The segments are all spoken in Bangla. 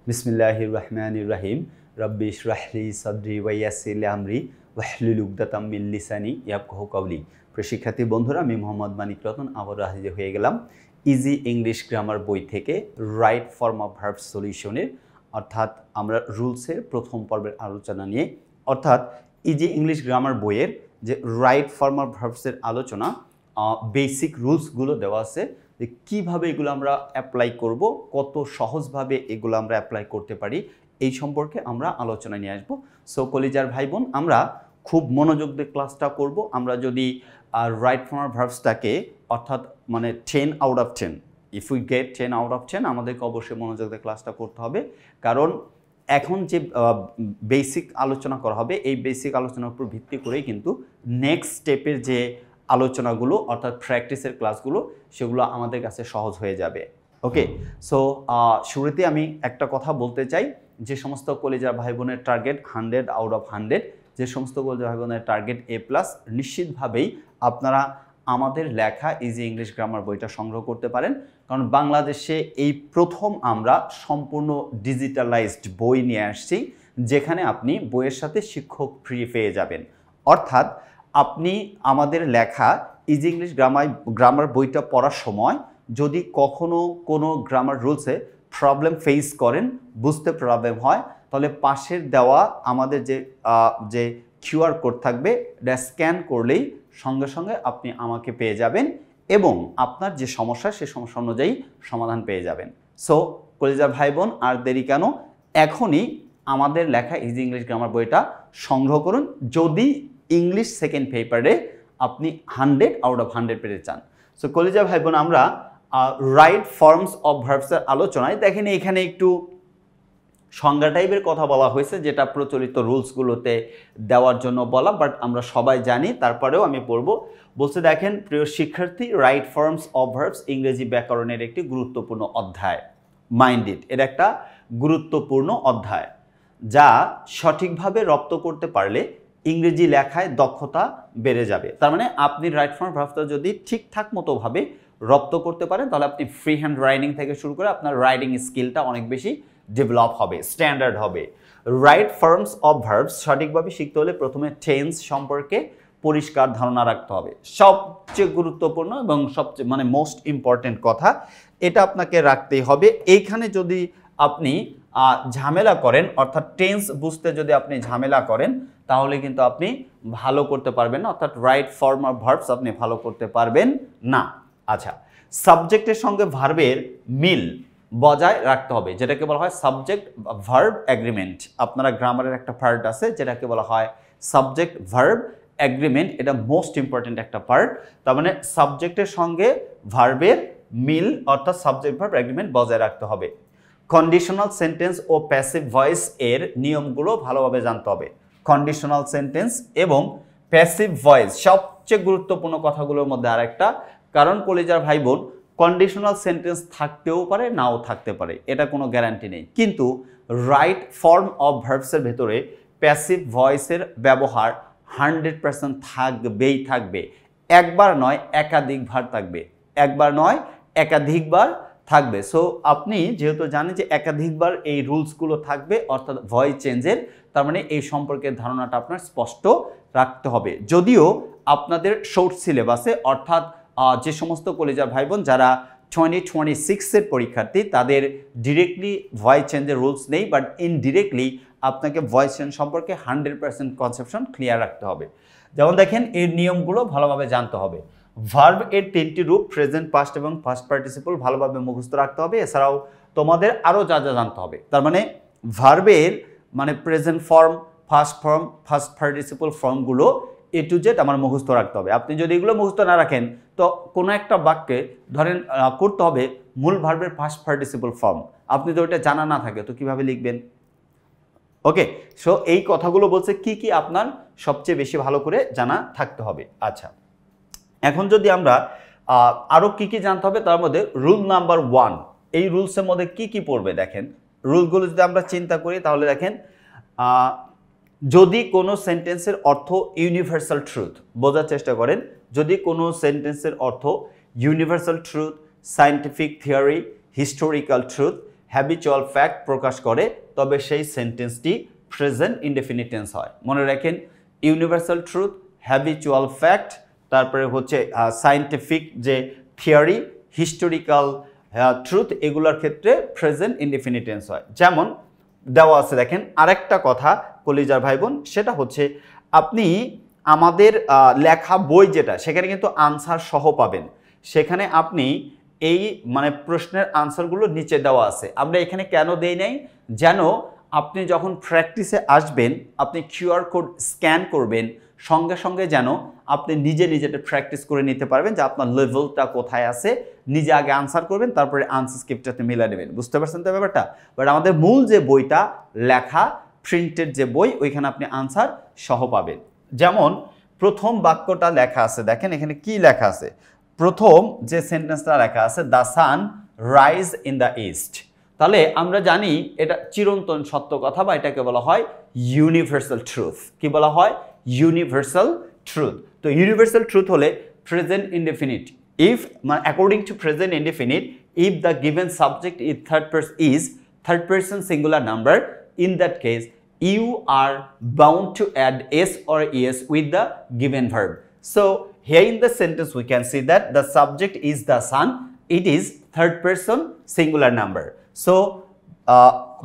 बिस्मिल्लाहिर रहमानिर रहीम रब्बि इशराह ली सदरी व यास्सिर ली अमरी वाहलुल उकदाताम मिन लिसानी याफकाहू कौली। প্রশিক্ষার্থী বন্ধুরা, আমি মোহাম্মদ মানিক রতন আবার হাজির হয়ে গেলাম ইজি ইংলিশ গ্রামার বই থেকে রাইট ফর্ম অফ ভার্ব সলিউশনের অর্থাৎ আমরা রুলসের প্রথম পর্বের আলোচনা নিয়ে, অর্থাৎ ইজি ইংলিশ গ্রামার বইয়ের যে রাইট ফর্ম অফ ভার্বসের আলোচনা, বেসিক রুলসগুলো দেওয়া আছে যে কীভাবে এগুলো আমরা অ্যাপ্লাই করব, কত সহজভাবে এগুলো আমরা অ্যাপ্লাই করতে পারি, এই সম্পর্কে আমরা আলোচনা নিয়ে আসবো। সো কলিজার ভাই বোন, আমরা খুব মনোযোগ দিয়ে ক্লাসটা করব। আমরা যদি রাইট ফর্ম অফ ভার্বসটাকে অর্থাৎ মানে 10 out of 10, if we get 10 out of 10, আমাদেরকে অবশ্যই মনোযোগ দিয়ে ক্লাসটা করতে হবে। কারণ এখন যে বেসিক আলোচনা করা হবে, এই বেসিক আলোচনার উপর ভিত্তি করেই কিন্তু নেক্সট স্টেপের যে আলোচনাগুলো অর্থাৎ প্র্যাকটিসের ক্লাসগুলো, সেগুলো আমাদের কাছে সহজ হয়ে যাবে। ওকে, সো শুরুতে আমি একটা কথা বলতে চাই, যে সমস্ত কলেজার ভাই বোনের টার্গেট 100 আউট অফ 100, যে সমস্ত কলেজার ভাই বোনের টার্গেট A+, নিশ্চিতভাবেই আপনারা আমাদের লেখা ইজি ইংলিশ গ্রামার বইটা সংগ্রহ করতে পারেন। কারণ বাংলাদেশে এই প্রথম আমরা সম্পূর্ণ ডিজিটালাইজড বই নিয়ে আসছি, যেখানে আপনি বইয়ের সাথে শিক্ষক ফ্রি পেয়ে যাবেন। অর্থাৎ আপনি আমাদের লেখা ইজি ইংলিশ গ্রামার বইটা পড়ার সময় যদি কখনো কোনো গ্রামার রুলসে প্রবলেম ফেস করেন, বুঝতে প্রবলেম হয়, তাহলে পাশের দেওয়া আমাদের যে কিউআর কোড থাকবে, এটা স্ক্যান করলেই সঙ্গে সঙ্গে আপনি আমাকে পেয়ে যাবেন এবং আপনার যে সমস্যা, সে সমস্যা অনুযায়ী সমাধান পেয়ে যাবেন। সো কলিজার ভাই বোন, আর দেরি কেন, এখনই আমাদের লেখা ইজি ইংলিশ গ্রামার বইটা সংগ্রহ করুন যদি ইংলিশ সেকেন্ড পেপারে আপনি 100 আউট অফ 100 পেতে চান। সো কলিজার ভাই বোন, আমরা রাইট ফর্মস অফ ভার্বসের আলোচনায় দেখেন এখানে একটু সংজ্ঞা টাইপের কথা বলা হয়েছে, যেটা প্রচলিত রুলসগুলোতে দেওয়ার জন্য বলা, বাট আমরা সবাই জানি, তারপরেও আমি পড়বো। বলছে দেখেন, প্রিয় শিক্ষার্থী, রাইট ফর্মস অফ ভার্বস ইংরেজি ব্যাকরণের একটি গুরুত্বপূর্ণ অধ্যায়। মাইন্ড ইট, এর একটা গুরুত্বপূর্ণ অধ্যায়, যা সঠিকভাবে রপ্ত করতে পারলে ইংরেজি লেখায় দক্ষতা বেড়ে যাবে। তার মানে আপনি রাইট ফর্ম ভার্বসটা যদি ঠিকঠাক মতোভাবে রপ্ত করতে পারেন, তাহলে আপনি ফ্রি হ্যান্ড রাইটিং থেকে শুরু করে আপনার রাইটিং স্কিলটা অনেক বেশি ডেভেলপ হবে, স্ট্যান্ডার্ড হবে। রাইট ফর্মস অফ ভার্বস সঠিকভাবে শিখতে হলে প্রথমে টেন্স সম্পর্কে পরিষ্কার ধারণা রাখতে হবে। সবচেয়ে গুরুত্বপূর্ণ এবং সবচেয়ে মোস্ট ইম্পর্টেন্ট কথা, এটা আপনাকে রাখতেই হবে। এইখানে যদি আপনি ঝামেলা করেন, অর্থাৎ টেন্স বুঝতে যদি আপনি ঝামেলা করেন, তাহলে কিন্তু আপনি ভালো করতে পারবেন না, অর্থাৎ রাইট ফর্ম অফ ভার্বস আপনি ভালো করতে পারবেন না। আচ্ছা, সাবজেক্টের সঙ্গে ভার্বের মিল বজায় রাখতে হবে, যেটাকে বলা হয় সাবজেক্ট ভার্ব এগ্রিমেন্ট। আপনারা গ্রামারের একটা পার্ট আছে যেটাকে বলা হয় সাবজেক্ট ভার্ব এগ্রিমেন্ট, এটা মোস্ট ইম্পর্টেন্ট একটা পার্ট। তার মানে সাবজেক্টের সঙ্গে ভার্বের মিল অর্থাৎ সাবজেক্ট ভার্ব এগ্রিমেন্ট বজায় রাখতে হবে। কন্ডিশনাল সেন্টেন্স ও প্যাসিভ ভয়েস এর নিয়মগুলো ভালোভাবে জানতে হবে। কন্ডিশনাল সেন্টেন্স এবং প্যাসিভ ভয়েস সবচেয়ে গুরুত্বপূর্ণ কথাগুলোর মধ্যে আরেকটা, কারণ কলিজার ভাই বোন, কন্ডিশনাল সেন্টেন্স থাকতেও পারে, নাও থাকতে পারে, এটা কোনো গ্যারান্টি নেই, কিন্তু রাইট ফর্ম অফ ভার্বসের ভেতরে প্যাসিভ ভয়েসের ব্যবহার 100% থাকবেই থাকবে। একবার নয়, একাধিকবার থাকবে, একবার নয় একাধিকবার থাকবে। সো আপনি যেহেতু জানেন যে একাধিকবার এই রুলসগুলো থাকবে অর্থাৎ ভয়েস চেঞ্জের, তার মানে এই সম্পর্কের ধারণাটা আপনার স্পষ্ট রাখতে হবে। যদিও আপনাদের শর্ট সিলেবাসে, অর্থাৎ যে সমস্ত কলেজার ভাই বোন যারা 2026-এর পরীক্ষার্থী, তাদের ডিরেক্টলি ভয়েস চেঞ্জের রুলস নেই, বাট ইনডিরেক্টলি আপনাকে ভয়েস চেঞ্জ সম্পর্কে 100% কনসেপশন ক্লিয়ার রাখতে হবে। যেমন দেখেন, এর নিয়মগুলো ভালোভাবে জানতে হবে। ভার্ব এর 3টি রূপ, প্রেজেন্ট, পাস্ট এবং পাস্ট পার্টিসিপল ভালোভাবে মুখস্থ রাখতে হবে। এছাড়াও তোমাদের আরও যা যা জানতে হবে, তার মানে ভার্বের present form, first form, first participle ফর্মগুলো A to Z আমার মুখস্থ রাখতে হবে। আপনি যদি এগুলো মুখস্থ না রাখেন, তো কোনো একটা বাক্যে ধরেন করতে হবে মূল ভার্বের ফার্স্ট পার্টিসিপল ফর্ম, আপনি তো ওইটা জানা না থাকে, তো কিভাবে লিখবেন? ওকে, সো এই কথাগুলো বলছে কি কি আপনার সবচেয়ে বেশি ভালো করে জানা থাকতে হবে। আচ্ছা, এখন যদি আমরা আরও কি কি জানতে হবে, তার মধ্যে রুল নাম্বার 1, এই রুলসের মধ্যে কি কি পড়বে দেখেন। রুলগুলো যদি আমরা চিন্তা করি, তাহলে দেখেন, যদি কোনো সেন্টেন্সের অর্থ ইউনিভার্সাল ট্রুথ, বোঝার চেষ্টা করেন, যদি কোনো সেন্টেন্সের অর্থ universal truth, scientific theory, historical truth, habitual fact প্রকাশ করে তবে সেই সেন্টেন্সটি প্রেজেন্ট ইনডেফিনিট টেন্স হয়। মনে রাখেন ইউনিভার্সাল ট্রুথ, হ্যাবিচুয়াল ফ্যাক্ট, তারপরে হচ্ছে সায়েন্টিফিক যে থিওরি, হিস্টোরিক্যাল ট্রুথ, এগুলোর ক্ষেত্রে প্রেজেন্ট ইনডেফিনিট টেন্স হয়। যেমন দেওয়া আছে দেখেন আরেকটা কথা কলিজার ভাই বোন, সেটা হচ্ছে আপনি আমাদের লেখা বই যেটা সেখানে কিন্তু আনসার সহ পাবেন। সেখানে আপনি এই মানে প্রশ্নের আনসারগুলো নিচে দেওয়া আছে। আমরা এখানে কেন দেই নাই, যেন আপনি যখন প্র্যাকটিসে আসবেন আপনি কিউআর কোড স্ক্যান করবেন, সঙ্গে সঙ্গে যেন আপনি নিজে নিজেটা প্র্যাকটিস করে নিতে পারবেন যে আপনার লেভেলটা কোথায় আছে। নিজে আগে আনসার করবেন, তারপরে আনসার স্ক্রিপ্টটাতে মিলা নেবেন। বুঝতে পারছেন তো ব্যাপারটা? বাট আমাদের মূল যে বইটা লেখা প্রিন্টেড যে বই, ওইখানে আপনি আনসার সহ পাবেন। যেমন প্রথম বাক্যটা লেখা আছে, দেখেন এখানে কি লেখা আছে। প্রথম যে সেন্টেন্সটা লেখা আছে, the sun rise in the east. তাহলে আমরা জানি এটা চিরন্তন সত্য কথা, বা এটাকে বলা হয় ইউনিভার্সাল ট্রুথ। কি বলা হয়? Universal truth. তো ইউনিভার্সাল ট্রুথ হলে প্রেজেন্ট ইনডেফিনিট। ইফ মানে according to present indefinite, if the given subject is third person singular number, in that case you are bound to add s or es with the given verb. So here in the sentence we can see that the subject is the sun, it is third person singular number. So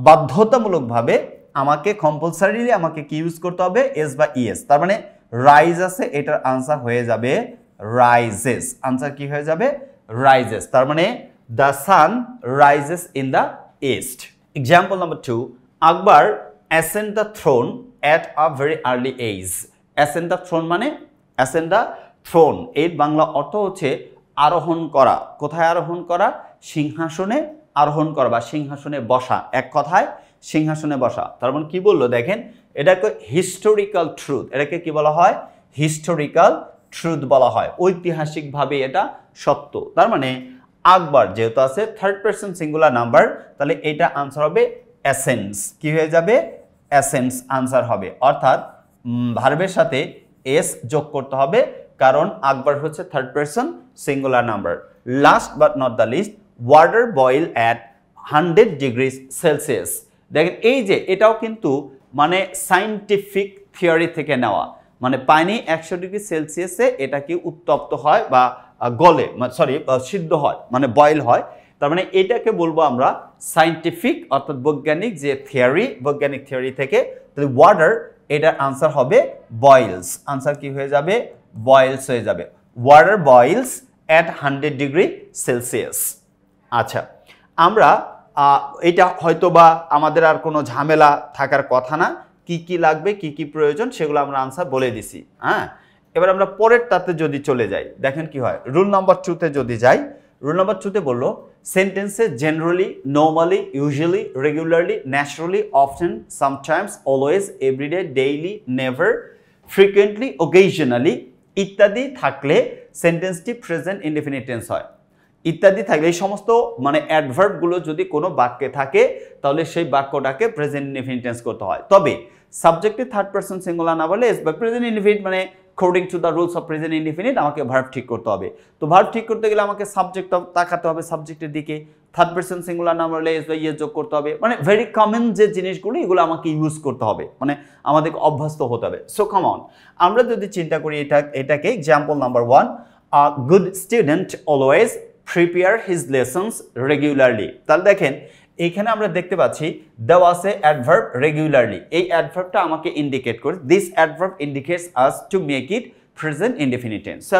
বাধ্যতামূলক ভাবে আমাকে কম্পালসারিলি আমাকে কি ইউজ করতে হবে? s বা es। তার মানে রাইজ আছে, এটার আনসার হয়ে যাবে রাইজেস। আনসার কি হয়ে যাবে? রাইজেস। তার মানে the sun rises in the east. Example number 2, Akbar ascend the throne at a very early age. Ascend the throne মানে ascend the throne এর বাংলা অর্থ হচ্ছে আরোহণ করা। কোথায় আরোহণ করা? সিংহাসনে আরোহণ করা বা সিংহাসনে বসা। এক কথায় সিংহাসনে বসা। তার মানে কি বললো দেখেন, এটাকে হিস্টোরিক্যাল ট্রুথ। এটাকে কি বলা হয়? হিস্টোরিক্যাল ট্রুথ বলা হয়। ঐতিহাসিকভাবে এটা সত্য। তার মানে আকবর যেহেতু আছে থার্ড পারসন সিঙ্গুলার নাম্বার, তাহলে এটা আনসার হবে অ্যাসেন্স। কি হয়ে যাবে? অ্যাসেন্স আনসার হবে। অর্থাৎ ভার্বের সাথে এস যোগ করতে হবে, কারণ আকবর হচ্ছে third person singular number. Last but not the least, water boil at 100 degree Celsius. দেখেন এই যে এটাও কিন্তু মানে সায়েন্টিফিক থিওরি থেকে নেওয়া। মানে পানি 100 ডিগ্রি সেলসিয়াসে এটা কি উত্তপ্ত হয় বা গলে, সিদ্ধ হয়, মানে বয়েল হয়। তার মানে এটাকে বলবো আমরা সায়েন্টিফিক অর্থাৎ বৈজ্ঞানিক যে থিওরি, বৈজ্ঞানিক থিওরি থেকে। তাহলে ওয়াটার, এটার আনসার হবে বয়েলস। আনসার কি হয়ে যাবে? বয়েলস হয়ে যাবে। Water বয়েলস at 100 degree Celsius. আচ্ছা, আমরা এটা হয়তো বা আমাদের আর কোনো ঝামেলা থাকার কথা না। কি কি লাগবে, কি কি প্রয়োজন, সেগুলো আমরা আনসার বলে দিছি। হ্যাঁ, এবার আমরা পরের তাতে যদি চলে যাই, দেখেন কি হয়। রুল নাম্বার 2তে যদি যাই, রুল নাম্বার 2তে বললো সেন্টেন্সে generally, normally, usually, regularly, naturally, often, sometimes, always, everyday, daily, never, frequently, occasionally ইত্যাদি থাকলে সেন্টেন্সটি প্রেজেন্ট ইনডেফিনিট টেন্স হয়। ইত্যাদি থাকলে এই সমস্ত মানে অ্যাডভার্বগুলো যদি কোনো বাক্যে থাকে তাহলে সেই বাক্যটাকে প্রেজেন্ট ইনডেফিনিট টেন্স করতে হয়। তবে সাবজেক্টে থার্ড পারসন সিঙ্গুলার না বলে এস বা প্রেজেন্ট ইনডেফিনিট মানে according to the rules of present indefinite আমাকে ভার্ব ঠিক করতে হবে। তো ভার্ব ঠিক করতে গেলে আমাকে সাবজেক্ট তাকাতে হবে সাবজেক্টের দিকে। থার্ড পারসন সিঙ্গুলার না বলে এস বা ইয়ে যোগ করতে হবে। মানে ভেরি কমন যে জিনিসগুলো এগুলো আমাকে ইউজ করতে হবে, মানে আমাদেরকে অভ্যস্ত হতে হবে। সো কাম অন, আমরা যদি চিন্তা করি এটাকে example number 1, a good student always prepare his lessons regularly. তাহলে দেখেন এখানে আমরা দেখতে পাচ্ছি দেওয়া আছে অ্যাডভার্ব রেগুলারলি। এই অ্যাডভার্বটা আমাকে ইন্ডিকেট করে, this adverb indicates us to make it present indefinite tense. So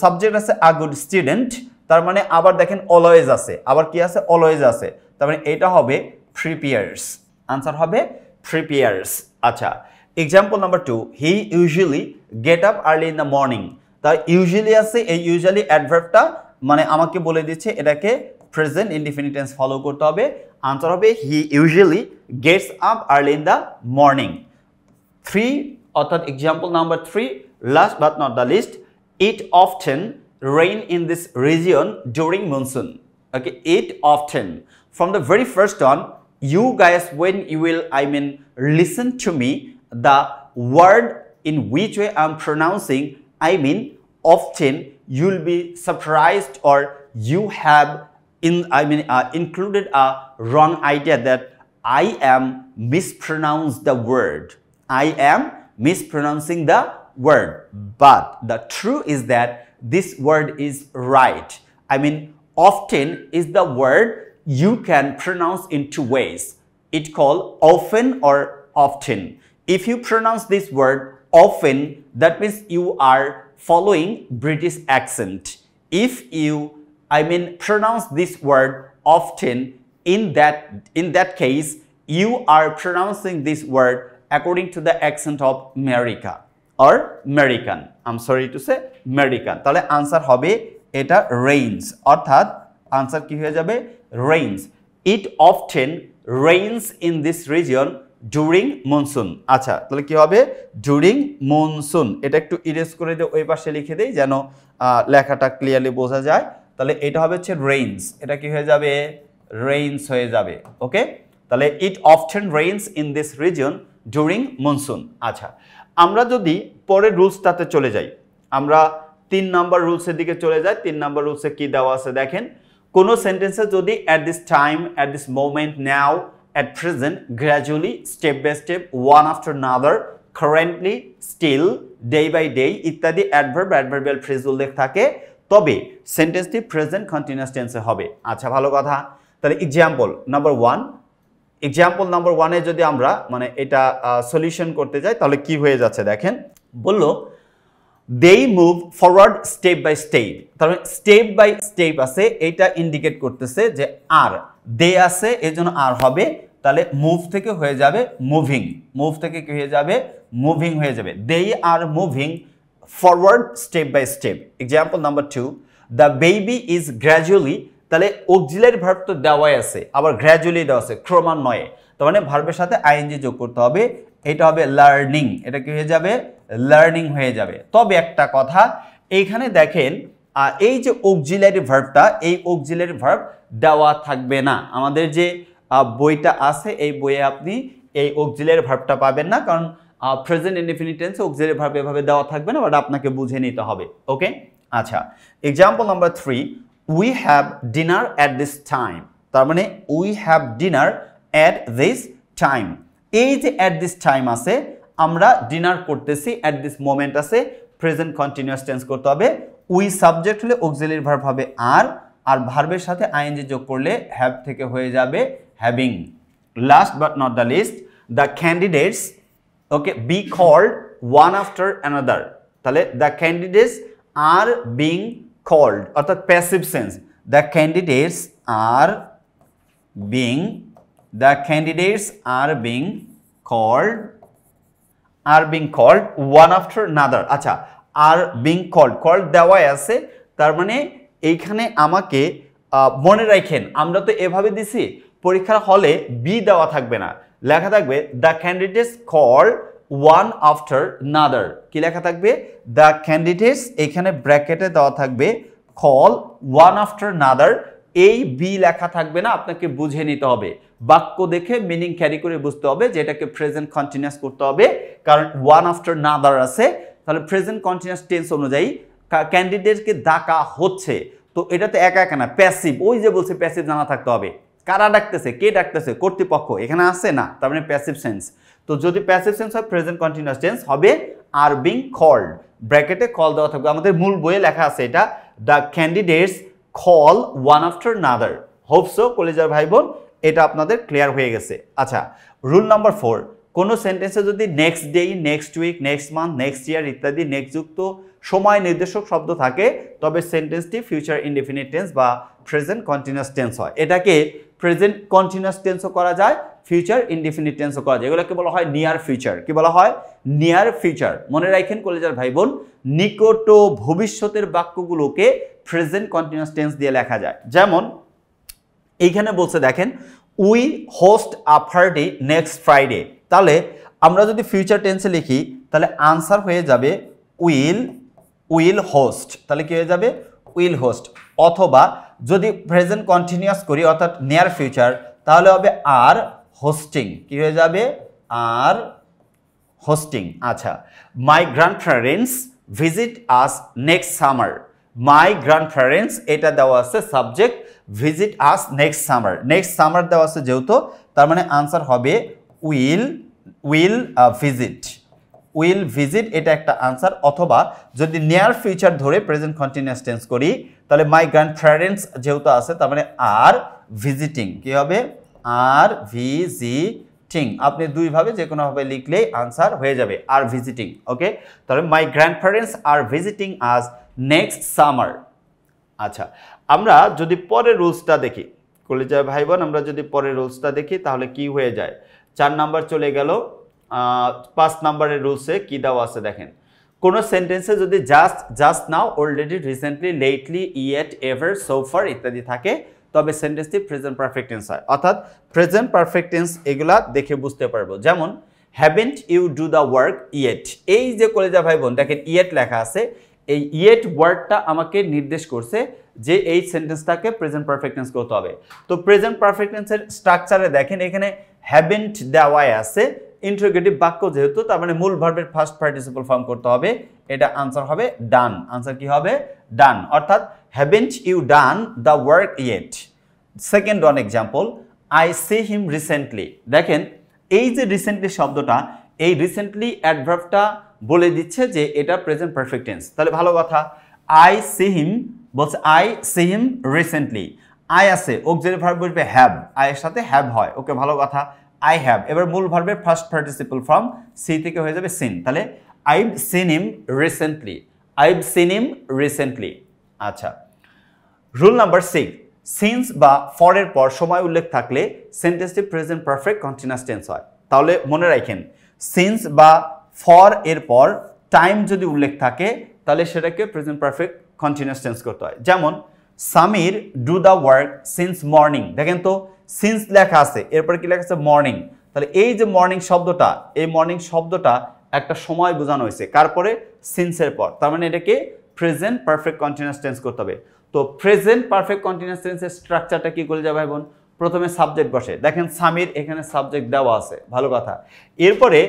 subject আছে আ গুড স্টুডেন্ট, তার মানে আবার দেখেন অলওয়েজ আছে, আবার কি আছে? অলওয়েজ আছে। তার মানে এটা হবে প্রিপেয়ার্স। আনসার হবে প্রিপেয়ার্স। আচ্ছা, example number 2, he usually get up early in the morning. তার ইউজুয়ালি আছে, এই ইউজুয়ালি অ্যাডভার্বটা মানে আমাকে বলে দিচ্ছে এটাকে প্রেজেন্ট ইনডেফিনিট টেন্স ফলো করতে হবে। আনসার হবে he usually gets up early in the morning. 3 অর্থাৎ example number 3, last but not the least, it often rain in this region during monsoon. Okay, it often from the very first on, you guys when you will listen to me, the word in which way I'm pronouncing, I mean often, you'll be surprised or you have included a wrong idea that I am mispronounced the word. I am mispronouncing the word, but the truth is that this word is right. I mean, often is the word you can pronounce in two ways. It called often or often. If you pronounce this word often, that means you are following British accent. If you pronounce this word often, in that case you are pronouncing this word according to the accent of America or American. I'm sorry to say American. তাহলে आंसर হবে এটা rains, অর্থাৎ आंसर কি হয়ে যাবে rains. It often rains in this region during monsoon. আচ্ছা, তাহলে কি হবে during monsoon. এটা একটু ইরেজ করে দিয়ে ওই পাশে লিখে দেই যেন লেখাটা ক্লিয়ারলি বোঝা যায়। তাহলে এটা হবে হচ্ছে rains, এটা কি হয়ে যাবে rains হয়ে যাবে। ওকে, তাহলে it often rains in this region during monsoon. আচ্ছা, আমরা যদি পরের রুলসটাতে চলে যাই, আমরা 3 নাম্বার রুলসের দিকে চলে যাই। 3 নাম্বার রুলসে কি দেওয়া আছে দেখেন, কোন সেন্টেন্সে যদি at this time, at this moment, now, at present, gradually, step by step, one after another, currently, still, day by day ইত্যাদি অ্যাডভার্ব অ্যাডভার্বিয়াল ফ্রেজ উল্লেখ থাকে, তবে সেন্টেন্সটি প্রেজেন্ট কন্টিনিউয়াস টেন্সে হবে। আচ্ছা, ভালো কথা। তাহলে এক্সাম্পল নাম্বার 1 যদি আমরা এটা সলিউশন করতে যাই তাহলে কি হয়ে যাচ্ছে দেখেন, বলল they move forward step by step। তাহলে স্টেপ বাই স্টেপ আছে, এটা ইন্ডিকেট করতেছে যে আর দে আছে, এজন্য আর হবে। তাহলে মুভ থেকে হয়ে যাবে মুভিং, মুভ থেকে কি হয়ে যাবে মুভিং হয়ে যাবে। they are moving forward step by step। Example number 2, the baby is gradually, তাহলে অক্সিলারি ভার্ব তো দেওয়াই আছে, আবার গ্র্যাজুয়ালি দেওয়া আছে ক্রমান্বয়ে, তার মানে ভার্বের সাথে আইএনজি যোগ করতে হবে, এটা হবে লার্নিং, এটা কি হয়ে যাবে লার্নিং হয়ে যাবে। তবে একটা কথা এইখানে দেখেন, এই যে অক্সিলারি ভার্বটা, এই অক্সিলারি ভার্ব দেওয়া থাকবে না। আমাদের যে বইটা আছে এই বইয়ে আপনি এই অক্সিলারি ভার্বটা পাবেন না, কারণ প্রেজেন্ট ইনডিফিনিট টেন্সে অক্সিলারি ভার্ব এভাবে দেওয়া থাকবে না, বাট আপনাকে বুঝে নিতে হবে। ওকে, আচ্ছা, example number 3, we have dinner at this time। তার মানে we have dinner at this time। এই যে at this time আছে, আমরা ডিনার করতেছি, at this moment আছে, প্রেজেন্ট কন্টিনিউয়াস টেন্স করতে হবে। we সাবজেক্ট হলে অক্সিলারি ভার্ব হবে আর ভার্বের সাথে আইএনজি যোগ করলে হ্যাভ থেকে হয়ে যাবে having. Last but not the least, the candidates okay be called one after another. তাহলে the candidates are being called, অর্থাৎ passive sense, the candidates are being called one after another। আচ্ছা, are being called দেওয়াই আছে, তার মানে এইখানে আমাকে মনে রাখেন, আমরা তো এভাবে দিছি, পরীক্ষার হলে বি দেওয়া থাকবে না, লেখা থাকবে the candidates called one after another। কি লেখা থাকবে the candidates, এখানে ব্র্যাকেটে দেওয়া থাকবে call one after another, এই বি লেখা থাকবে না, আপনাকে বুঝে নিতে হবে, বাক্য দেখে মিনিং ক্যারি করে বুঝতে হবে যে এটাকে প্রেজেন্ট কন্টিনিউয়াস করতে হবে, কারণ one after another আছে। তাহলে প্রেজেন্ট কন্টিনিউয়াস টেন্স অনুযায়ী ক্যান্ডিডেটকে ডাকা হচ্ছে, তো এটাতে একা একা না, প্যাসিভ, ওই যে বলছে প্যাসিভ জানা থাকতে হবে, কারা ডাকতেছে, কে ডাকতেছে, কর্তৃপক্ষ এখানে আছে না, তার মানে প্যাসিভ সেন্স। তো যদি প্যাসিভ সেন্স হয় প্রেজেন্ট কন্টিনিউয়াস টেন্স হবে আর বিং কল্ড, ব্র্যাকেটে কল দেওয়া থাকবে, আমাদের মূল বইয়ে লেখা আছে এটা, the candidates call one after another. Hope so কলেজের ভাই বোন এটা আপনাদের ক্লিয়ার হয়ে গেছে। আচ্ছা, রুল নাম্বার 4, কোনো সেন্টেন্সে যদি next day, next week, next month, next year ইত্যাদি নেক্সট যুক্ত সময় নির্দেশক শব্দ থাকে, তবে সেন্টেন্সটি ফিউচার ইনডিফিনিট টেন্স বা প্রেজেন্ট কন্টিনিউয়াস টেন্স হয়। এটাকে প্রেজেন্ট কন্টিনিউয়াস টেন্সও করা যায়, ফিউচার ইনডিফিনিট টেন্সও করা যায়, এগুলোকে বলা হয় নিয়ার ফিউচার। কি বলা হয় নিয়ার ফিউচার। মনে রাখেন কলেজের ভাই বোন, নিকট ভবিষ্যতের বাক্যগুলোকে প্রেজেন্ট কন্টিনিউয়াস টেন্স দিয়ে লেখা যায়। যেমন এইখানে বলছে দেখেন, we host a party next Friday. তাহলে আমরা যদি ফিউচার টেন্সে লিখি তাহলে আনসার হয়ে যাবে উইল হোস্ট। তাহলে কি হয়ে যাবে উইল হোস্ট। অথবা যদি প্রেজেন্ট কন্টিনিউয়াস করি অর্থাৎ নিয়ার ফিউচার, তাহলে হবে আর হোস্টিং। কি হয়ে যাবে আর হোস্টিং। আচ্ছা, my grandparents visit us next summer. My grandparents এটা দেওয়া আছে subject, visit us next summer. Next summer দেওয়া আছে যেহেতু, তার মানে আনসার হবে উইল ভিজিট। উইল ভিজিট এটা একটা আনসার। অথবা যদি নিয়ার ফিউচার ধরে প্রেজেন্ট কন্টিনিউয়াস টেন্স করি তাহলে মাই গ্র্যান্ডপ্যারেন্টস যেহেতু আছে তার মানে আর ভিজিটিং, কি হবে আর ভিজিটিং। আপনি দুইভাবে যে কোনোভাবে লিখলেই আনসার হয়ে যাবে আর ভিজিটিং। ওকে, তাহলে মাই গ্র্যান্ডপ্যারেন্টস আর ভিজিটিং আজ নেক্সট সামার। আচ্ছা, আমরা যদি পরের রুলসটা দেখি কলেজের ভাই বোন, আমরা যদি পরের রুলসটা দেখি তাহলে কি হয়ে যায়। 4 নাম্বার চলে গেল। 5 নাম্বারের রুলসে কি দেওয়া আছে দেখেন, কোন সেন্টেন্সে যদি just now, already, recently, lately, yet, ever, so far ইত্যাদি থাকে তবে সেন্টেন্সটি প্রেজেন্ট পারফেক্ট টেন্স হয়। অর্থাৎ প্রেজেন্ট পারফেক্ট টেন্স এগুলা দেখে বুঝতে পারবো। যেমন haven't you do the work yet, এই যে কলেজা ভাই বোন দেখেন ইয়েট লেখা আছে, এই ইয়েট ওয়ার্ডটা আমাকে নির্দেশ করছে যে এই সেন্টেন্সটাকে প্রেজেন্ট পারফেক্ট টেন্স করতে হবে। তো প্রেজেন্ট পারফেক্ট টেন্সের স্ট্রাকচারে দেখেন এখানে হ্যাভেন্ট দেওয়াই আছে, ইন্টারোগেটিভ বাক্য যেহেতু তার মানে মূল ভার্বের ফার্স্ট পার্টিসিপল ফর্ম করতে হবে। এটা আনসার হবে ডান। আনসার কি হবে ডান। অর্থাৎ haven't you done the work yet. Second one example, I see him recently. দেখেন এই যে রিসেন্টলি শব্দটা, এই রিসেন্টলি অ্যাডভার্বটা বলে দিচ্ছে যে এটা প্রেজেন্ট পারফেক্ট টেন্স। তাহলে ভালো কথা, আই সি হিম বলছে I see him recently, I আছে অক্সিলারি ভার্ব বলবে হ্যাভ, আই এর সাথে হ্যাভ হয়। ওকে, ভালো কথা, আই হ্যাভ। এবার মূল ভার্বের ফার্স্ট পার্টিসিপল ফর্ম সি থেকে হয়ে যাবে সিন। তাহলে I've seen him recently, I've seen him recently. আচ্ছা, রুল নাম্বার 6, সিন্স বা ফর এর পর সময় উল্লেখ থাকলে সেন্টেন্সটি প্রেজেন্ট পারফেক্ট কন্টিনিউয়াস টেন্স হয়। তাহলে মনে রাখেন, সিন্স বা ফর এর পর টাইম যদি উল্লেখ থাকে তাহলে সেটাকে প্রেজেন্ট পারফেক্ট কন্টিনিউয়াস টেন্স করতে হয়। যেমন Samir do the work since morning. দেখেন তো সিন্স লেখা আছে, এরপর কি লেখা আছে মর্নিং। তাহলে এই যে মর্নিং শব্দটা, এই মর্নিং শব্দটা একটা সময় বোঝানো হয়েছে কার পরে, সিন্সের পর। তার মানে এটাকে প্রেজেন্ট পারফেক্ট কন্টিনিউয়াস টেন্স করতে হবে। তো প্রেজেন্ট পারফেক্ট কন্টিনিউয়াস টেন্সের স্ট্রাকচারটা কি করে যাবে বোন, প্রথমে সাবজেক্ট বসে। দেখেন সামির এখানে সাবজেক্ট দেওয়া আছে, ভালো কথা। এরপরে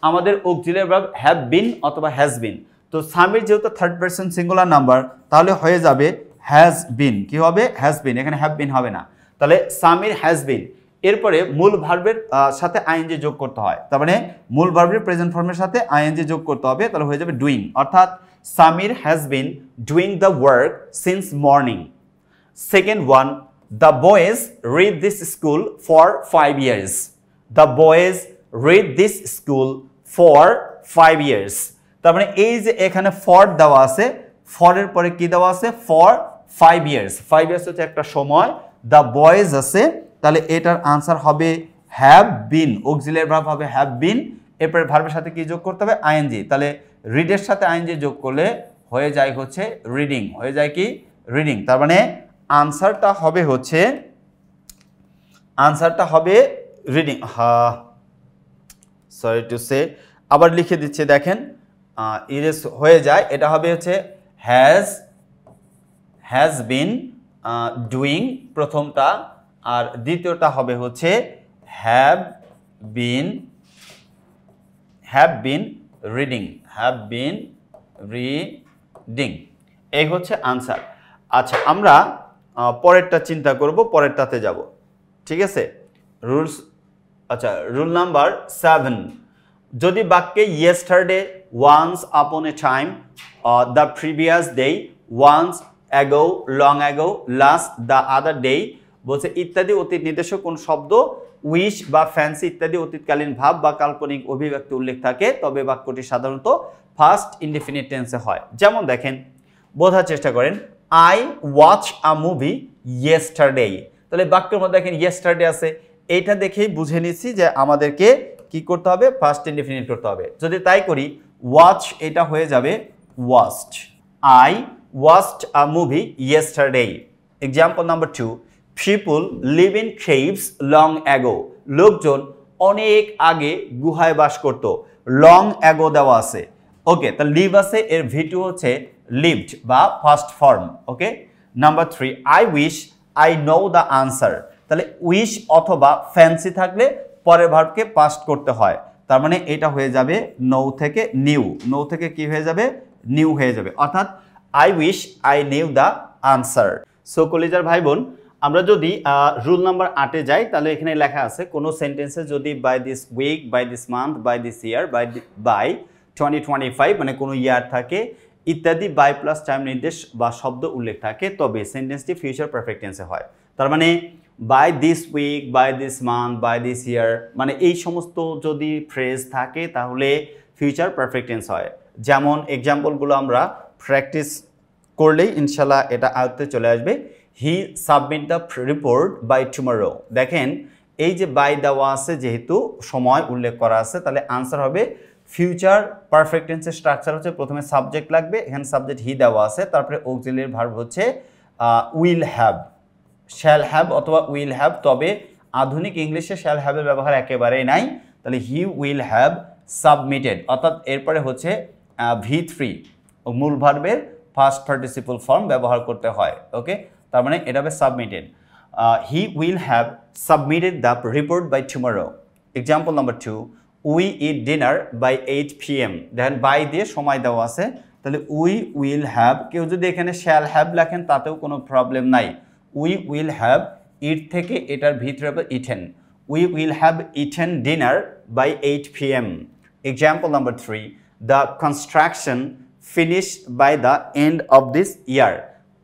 আমাদের অক্সিলারি ভার্ব হ্যাভ বিন অথবা হ্যাজ বিন। তো সামির যেহেতু থার্ড পারসন সিঙ্গুলার নাম্বার তাহলে হয়ে যাবে হ্যাজ বিন। কি হবে, হ্যাজ বিন, এখানে হ্যাভ বিন হবে না। তাহলে সামির হ্যাজ বিন, এরপরে মূল ভার্বের সাথে আইএনজি যোগ করতে হয়। তার মানে মূল ভার্বের প্রেজেন্ট ফর্মের সাথে আইএনজি যোগ করতে হবে, তাহলে হয়ে যাবে ডুইং। অর্থাৎ Samir has been doing the work since morning. Second one, the boys read this school for 5 years. The boys read this school for 5 years. তার মানে এই যে এখানে ফর দেওয়া আছে, ফরের পরে কি দেওয়া আছে, ফর 5 years। 5 years হচ্ছে একটা সময়। the boys আছে, তাহলে এটার আনসার হবে হ্যাভ বিন। অক্সিলারি ভার্ব হবে হ্যাভ বিন, এরপরে ভার্বের সাথে কি যোগ করতে হবে, আইএনজি। তাহলে রিডের সাথে আইএনজি যোগ করলে হয়ে যায় হচ্ছে রিডিং, হয়ে যায় কি রিডিং। তার মানে আনসারটা হবে হচ্ছে, আনসারটা হবে রিডিং। সরি টু সে, আবার লিখে দিচ্ছে দেখেন, ইরেজ হয়ে যায়। এটা হবে হচ্ছে হ্যাজ বিন ডুইং প্রথমটা, আর দ্বিতীয়টা হবে হচ্ছে have been reading, have been reading. এই হচ্ছে আনসার। আচ্ছা, আমরা পরেরটা চিন্তা করব, পরেরটাতে যাব, ঠিক আছে। রুলস, আচ্ছা রুল নাম্বার 7, যদি বাক্যে yesterday, once upon a time, the previous day, once ago, long ago, last, the other day বলছে ইত্যাদি অতীত নির্দেশক কোন শব্দ, উইশ বা ফ্যান্সি ইত্যাদি অতীতকালীন ভাব বা কাল্পনিক অভিব্যক্তি উল্লেখ থাকে তবে বাক্যটি সাধারণত ফার্স্ট ইনডিফিনিট টেন্সে হয়। যেমন দেখেন, বোঝার চেষ্টা করেন, I watch a movie yesterday. তাহলে বাক্যের মধ্যে দেখেন ইয়েস্টারডে আছে, এইটা দেখেই বুঝে নিচ্ছি যে আমাদেরকে কি করতে হবে, ফার্স্ট ইনডিফিনিট করতে হবে। যদি তাই করি, ওয়াচ এটা হয়ে যাবে watched. I watched a movie yesterday. Example number 2, people live in caves long ago. লোকজন অনেক আগে গুহায় বাস করত। লং অ্যাগো দেওয়া আছে। ওকে, তা লিভ আছে, এর V2 হচ্ছে লিভড বা first form. Okay, number 3, I wish I know the answer. তাহলে উইশ অথবা ফ্যান্সি থাকলে পরের ভার্বকে পাস্ট করতে হয়। তার মানে এটা হয়ে যাবে নো থেকে নিউ, নো থেকে কি হয়ে যাবে, নিউ হয়ে যাবে। অর্থাৎ I wish I knew the answer. So কলিজার ভাই বোন, আমরা যদি রুল নাম্বার 8-এ যাই তাহলে এখানে লেখা আছে কোনো সেন্টেন্সে যদি by this week, by this month, by this year, by 2025 মানে কোনো ইয়ার থাকে ইত্যাদি বাই প্লাস টাইম নির্দেশ বা শব্দ উল্লেখ থাকে তবে সেন্টেন্সটি ফিউচার পারফেক্ট টেন্সে হয়। তার মানে by this week, by this month, by this year মানে এই সমস্ত যদি ফ্রেজ থাকে তাহলে ফিউচার পারফেক্ট টেন্স হয়। যেমন এক্সাম্পলগুলো আমরা প্র্যাকটিস করলেই ইনশাল্লাহ এটা আয়ত্তে চলে আসবে। He submit the report by tomorrow. দেখেন এই যে বাই দেওয়া আছে যেহেতু সময় উল্লেখ করা আছে তাহলে আনসার হবে ফিউচার পারফেক্ট টেন্সের স্ট্রাকচার হচ্ছে প্রথমে সাবজেক্ট লাগবে, এখানে সাবজেক্ট হি দেওয়া আছে, তারপরে অক্সিলিয়ারি ভার্ব হচ্ছে উইল হ্যাভ, শ্যাল হ্যাভ অথবা উইল হ্যাভ। তবে আধুনিক ইংলিশে শ্যাল হ্যাভের ব্যবহার একেবারেই নাই, তাহলে হি উইল হ্যাভ সাবমিটেড অর্থাৎ এরপরে হচ্ছে V3 মূল ভার্বের ফার্স্ট পার্টিসিপল ফর্ম ব্যবহার করতে হয়। ওকে, তার মানে এটা হবে submitted. He will have submitted the report by tomorrow. Example number 2, we eat dinner by 8 PM। দেখেন বাই দিয়ে সময় দেওয়া আছে, তাহলে উই উইল হ্যাভ, কেউ যদি এখানে শ্যাল হ্যাভ লেখেন তাতেও কোনো প্রবলেম নাই। উই উইল হ্যাভ ইট থেকে এটার ভিতরে হবে eaten, we will have eaten dinner by 8 PM। Example number 3, the construction finish by the end of this year.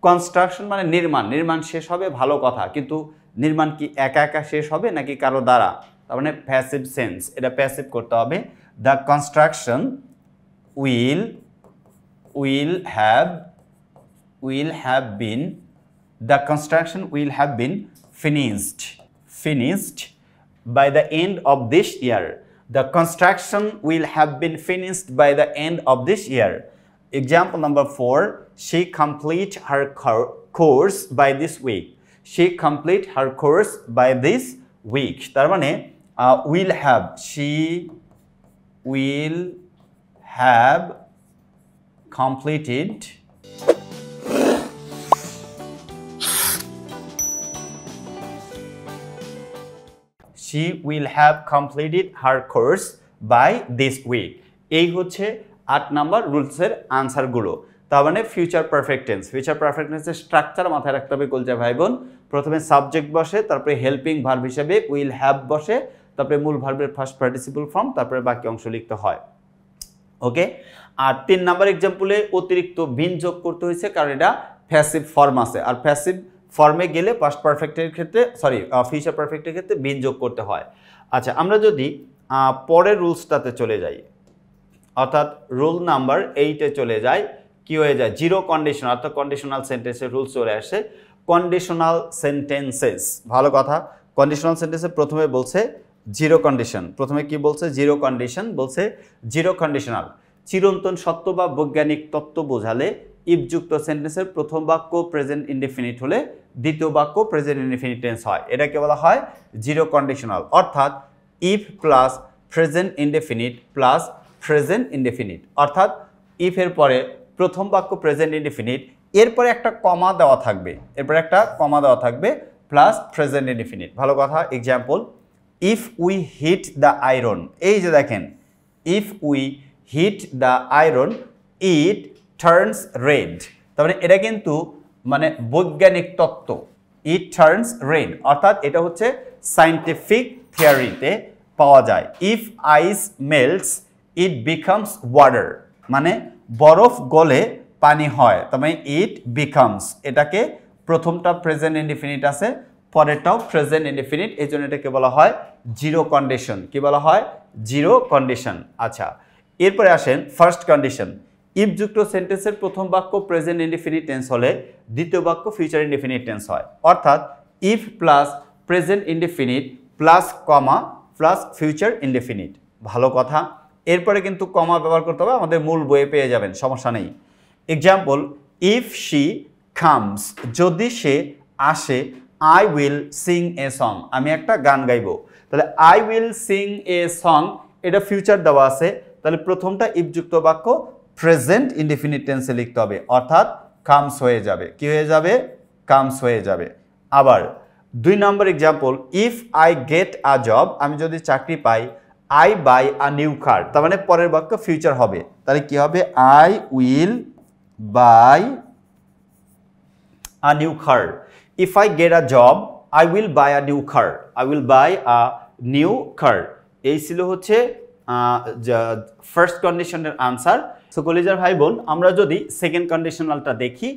Construction মানে নির্মাণ, নির্মাণ শেষ হবে ভালো কথা, কিন্তু নির্মাণ কি একা একা শেষ হবে নাকি কারো দ্বারা? তার মানে প্যাসিভ সেন্স, এটা প্যাসিভ করতে হবে। The construction will have been, the construction will have been finished by the end of this year. The construction will have been finished by the end of this year. Example number 4, she complete her course by this week. She complete her course by this week. তার মানে will have, she will have completed she will have completed her course by this week. এই হচ্ছে 8 নাম্বার রুলসের আনসারগুলো। তার মানে future perfect tense, future perfect টেন্সের স্ট্রাকচার মাথায় রাখতে হবে কলজা ভাই বোন। প্রথমে সাবজেক্ট বসে, তারপরে হেল্পিং ভার্ব হিসেবে উইল হ্যাভ বসে, তারপরে মূল ভার্বের ফার্স্ট পার্টিসিপল ফর্ম, তারপরে বাকি অংশ লিখতে হয়। ওকে, আর 3 নাম্বার এক্সাম্পলে অতিরিক্ত বিন যোগ করতে হয়েছে কারণ এটা প্যাসিভ ফর্ম আছে, আর প্যাসিভ ফর্মে গেলে পাস্ট পারফেক্টের ক্ষেত্রে ফিউচার পারফেক্টের ক্ষেত্রে বিন যোগ করতে হয়। আচ্ছা, আমরা যদি পরের রুলসটাতে চলে যাই, অর্থাৎ রুল নাম্বার 8-এ চলে যাই, কি হয়ে যায়? জিরো কন্ডিশন অর্থাৎ কন্ডিশনাল সেন্টেন্সের রুলস চলে আসে। কন্ডিশনাল সেন্টেন্সেস, ভালো কথা। কন্ডিশনাল সেন্টেন্সে প্রথমে বলছে জিরো কন্ডিশন, প্রথমে কি বলছে? জিরো কন্ডিশন বলছে। জিরো কন্ডিশনাল চিরন্তন সত্য বা বৈজ্ঞানিক তত্ত্ব বোঝালে ইফযুক্ত সেন্টেন্সের প্রথম বাক্য প্রেজেন্ট ইনডেফিনিট হলে দ্বিতীয় বাক্য প্রেজেন্ট ইনডেফিনিট টেন্স হয়। এটাকে বলা হয় জিরো কন্ডিশনাল, অর্থাৎ if plus present indefinite plus present indefinite, অর্থাৎ ইফের পরে প্রথম বাক্য প্রেজেন্ট ইনডেফিনিট, এরপরে একটা কমা দেওয়া থাকবে, প্লাস প্রেজেন্ট ইনডেফিনিট। ভালো কথা। Example, if we hit the iron. এই যে দেখেন, if we hit the iron it turns red. তার মানে এটা কিন্তু মানে বৈজ্ঞানিক তত্ত্ব, ইট টার্নস রেড, অর্থাৎ এটা হচ্ছে সায়েন্টিফিক থিওরিতে পাওয়া যায়। If ice melts it becomes water, মানে বরফ গলে পানি হয়, তার মানে ইট বিকামস, এটাকে প্রথমটা প্রেজেন্ট ইনডেফিনিট আছে, পরেরটাও প্রেজেন্ট ইনডেফিনিট, এই জন্য এটাকে বলা হয় জিরো কন্ডিশন। কি বলা হয়? Zero condition. আচ্ছা, এরপরে আসেন ফার্স্ট কন্ডিশন। ইফযুক্ত সেন্টেন্সের প্রথম বাক্য প্রেজেন্ট ইনডেফিনিট টেন্স হলে দ্বিতীয় বাক্য ফিউচার ইনডেফিনিট টেন্স হয়, অর্থাৎ if plus present indefinite plus comma plus future indefinite. ভালো কথা। এরপরে কিন্তু কমা ব্যবহার করতে হবে, আমাদের মূল বইয়ে পেয়ে যাবেন, সমস্যা নেই। এক্সাম্পল, ইফ শি কামস, যদি সে আসে, I will sing a song, আমি একটা গান গাইব। তাহলে I will sing a song, এটা ফিউচার দেওয়া আছে, তাহলে প্রথমটা ইফযুক্ত বাক্য প্রেজেন্ট ইনডেফিনিট টেন্সে লিখতে হবে, অর্থাৎ কামস হয়ে যাবে। কি হয়ে যাবে? কামস হয়ে যাবে। আবার 2 নম্বর example, if I get a job, আমি যদি চাকরি পাই, I buy a new car, তার মানে পরের বাক্য ফিউচার হবে, তাহলে কি হবে? I will buy a new car. If I get a job I will buy a new car, I will buy a new car. এই ছিল হচ্ছে ফার্স্ট কন্ডিশনের আনসার। সো কলিজার ভাই বোন, আমরা যদি সেকেন্ড কন্ডিশনালটা দেখি,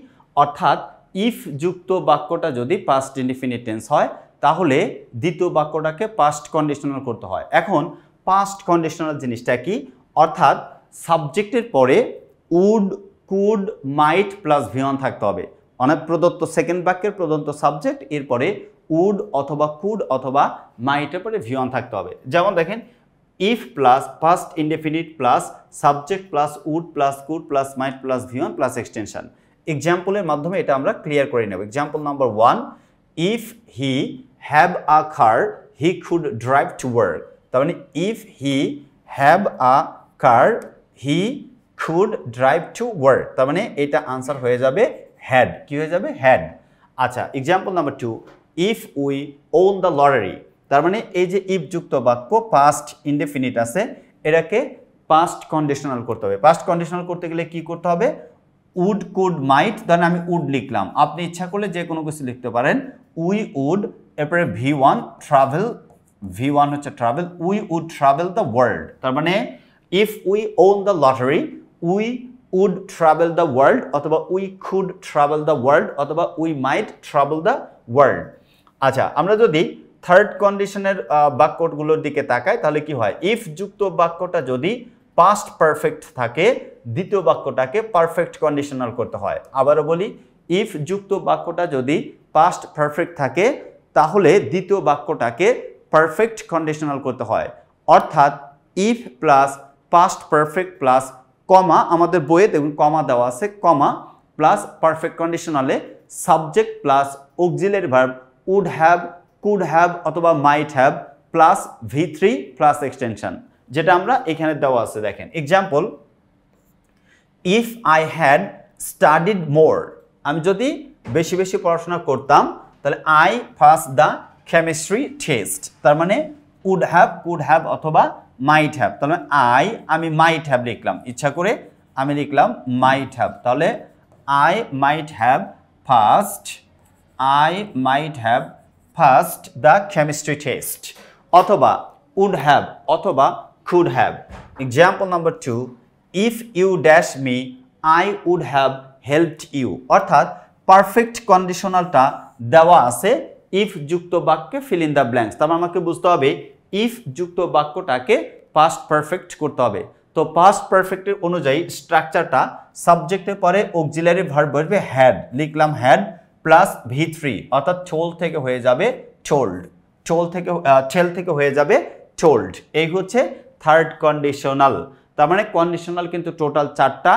অর্থাৎ ইফ যুক্ত বাক্যটা যদি পাস্ট ইনডিফিনিট টেন্স হয় তাহলে দ্বিতীয় বাক্যটাকে পাস্ট কন্ডিশনাল করতে হয়। এখন পাস্ট কন্ডিশনাল জিনিসটা কি, অর্থাৎ সাবজেক্টের পরে উড, কুড, মাইট প্লাস ভিওন থাকতে হবে। অনেক প্রদত্ত সেকেন্ড বাক্যের প্রদত্ত সাবজেক্ট, এরপরে উড অথবা কুড অথবা মাইটের পরে ভিওন থাকতে হবে। যেমন দেখেন, if plus past indefinite plus subject plus would plus could plus might plus V one plus extension. এক্সাম্পলের মাধ্যমে এটা আমরা ক্লিয়ার করে নেব। Example number 1, if he have a car he could drive to work. তার মানে if he have a car he could drive to work, তার মানে এটা আনসার হয়ে যাবে হ্যাড। কি হয়ে যাবে? হ্যাড। আচ্ছা, example number 2, if we won the lottery. তার মানে এই যে ইফ যুক্ত বাক্য পাস্ট ইনডেফিনিট আছে, এটাকে পাস্ট কন্ডিশনাল করতে হবে। পাস্ট কন্ডিশনাল করতে গেলে কি করতে হবে? উড, কুড, মাইট, ধরেন আমি উড লিখলাম, আপনি ইচ্ছা করলে যে কোনো কিছু লিখতে পারেন। উই উড, এরপরে V1 ট্রাভেল, V1 হচ্ছে travel, we would travel the world. তার মানে if we won the lottery we would travel the world, অথবা we could travel the world, অথবা we might travel the world. আচ্ছা, আমরা যদি থার্ড কন্ডিশনের বাক্যগুলোর দিকে তাকাই তাহলে কি হয়? ইফ যুক্ত বাক্যটা যদি পাস্ট পারফেক্ট থাকে দ্বিতীয় বাক্যটাকে পারফেক্ট কন্ডিশনাল করতে হয়। আবারও বলি, ইফ যুক্ত বাক্যটা যদি পাস্ট পারফেক্ট থাকে তাহলে দ্বিতীয় বাক্যটাকে পারফেক্ট কন্ডিশনাল করতে হয়। অর্থাৎ if plus past perfect plus comma, আমাদের বইয়ে দেখুন কমা দেওয়া আছে, কমা প্লাস পারফেক্ট কন্ডিশনালে subject plus auxiliary verb would have, could have অথবা might have plus V3 plus extension, যেটা আমরা এখানে দেওয়া আছে। দেখেন example, if I had studied more, আমি যদি বেশি বেশি পড়াশোনা করতাম তাহলে I pass the chemistry test. তার মানে উড হ্যাভ, কুড হ্যাভ অথবা মাইট হ্যাভ। তাহলে আমি মাইট হ্যাভ লিখলাম, ইচ্ছা করে আমি লিখলাম মাইট হ্যাভ। তাহলে I might have passed, I might have passed the chemistry test, অথবা উড হ্যাভ অথবা could have. Example number 2, if you dash me I would have helped you। অর্থাৎ পারফেক্ট কন্ডিশনালটা দেওয়া আছে ইফ যুক্ত বাক্যে ফিল ইন দ্য ব্ল্যাঙ্কস। তার মানে আমাকে বুঝতে হবে ইফ যুক্ত বাক্যটাকে পাস্ট পারফেক্ট করতে হবে। তো পাস্ট পারফেক্টের অনুযায়ী স্ট্রাকচারটা সাবজেক্টের পরে অক্সিলারি ভার্ব বসবে হ্যাড, লিখলাম হ্যাড প্লাস V3, অর্থাৎ টোল থেকে হয়ে যাবে টোল্ড, টোল থেকে টেল থেকে হয়ে যাবে টোল্ড। এই হচ্ছে থার্ড কন্ডিশনাল। তার মানে কন্ডিশনাল কিন্তু টোটাল 4টা।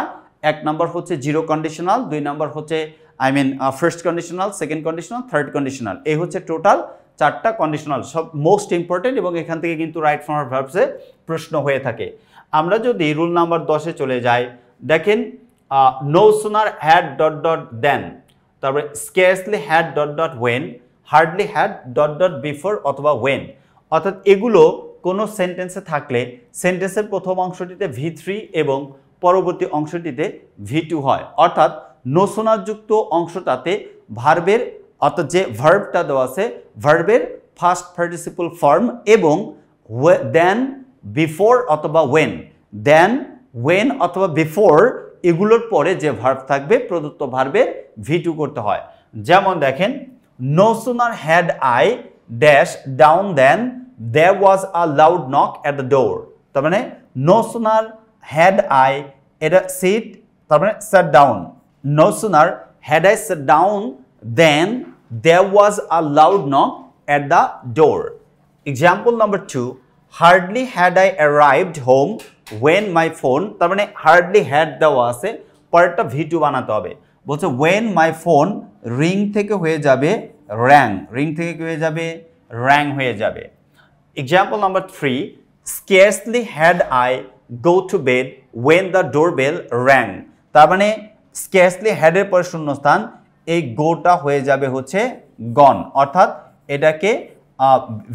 1 নম্বর হচ্ছে জিরো কন্ডিশনাল, 2 নম্বর হচ্ছে first conditional, second conditional, third conditional. এই হচ্ছে টোটাল 4টা কন্ডিশনাল, সব মোস্ট ইম্পর্টেন্ট, এবং এখান থেকে কিন্তু রাইট ফর্ম অফ ভার্বসে প্রশ্ন হয়ে থাকে। আমরা যদি রুল নাম্বার 10-এ চলে যাই, দেখেন no sooner had dot dot then, তারপরে scarcely had dot dot when, hardly had dot dot before অথবা ওয়েন। অর্থাৎ এগুলো কোনো সেন্টেন্সে থাকলে সেন্টেন্সের প্রথম অংশটিতে V3 এবং পরবর্তী অংশটিতে V2 হয়। অর্থাৎ নো সুনার যুক্ত অংশটাতে ভার্বের, অর্থাৎ যে ভার্বটা দেওয়া আছে ভার্বের ফার্স্ট পার্টিসিপল ফর্ম এবং দেন, বিফোর অথবা ওয়েন, দেন, ওয়েন অথবা বিফোর, এগুলোর পরে যে ভার্ব থাকবে প্রদত্ত ভার্বের V2 করতে হয়। যেমন দেখেন, no sooner had I dash down then there was a loud knock at the door। তার মানে no sooner had I sit, তার মানে sat down, no sooner had I sat down then there was a loud knock at the door। Example number 2, hardly had I arrived home when my phone, তার মানে hardly had দেওয়া আছে, পরেরটা V2 বানাতে হবে। বলছে when my phone ring থেকে হয়ে যাবে rang, ring থেকে কি হয়ে যাবে? rang হয়ে যাবে। Example number 3, scarcely had I go to bed when the doorbell rang। তার মানে scarcely had এর পর শূন্যস্থান, এই গোটা হয়ে যাবে হচ্ছে gone, অর্থাৎ এটাকে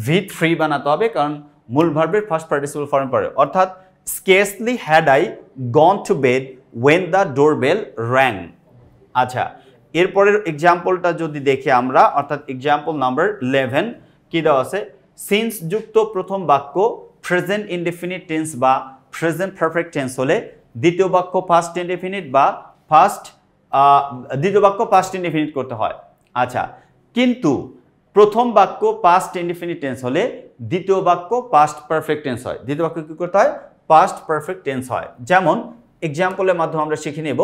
V3 বানাতে হবে কারণ মূল ভার্বের ফার্স্ট পার্টিসিপল ফর্ম পড়ে। অর্থাৎ scarcely had I gone to bed when the doorbell rang। আচ্ছা, এরপরের এক্সাম্পলটা যদি দেখি আমরা, অর্থাৎ এক্সাম্পল নাম্বার 11 কি দেওয়া আছে, সিন্স যুক্ত প্রথম বাক্য প্রেজেন্ট ইনডেফিনিট টেন্স বা প্রেজেন্ট পারফেক্ট টেন্স হলে দ্বিতীয় বাক্য পাস্ট ইনডেফিনিট বা দ্বিতীয় বাক্য পাস্ট ইনডেফিনিট করতে হয়। আচ্ছা, কিন্তু প্রথম বাক্য পাস্ট ইনডেফিনিট টেন্স হলে দ্বিতীয় বাক্য পাস্ট পারফেক্ট টেন্স হয়। দ্বিতীয় বাক্য কি করতে হয়? পাস্ট পারফেক্ট টেন্স হয়। যেমন এক্সাম্পলের মাধ্যমে আমরা শিখে নেব,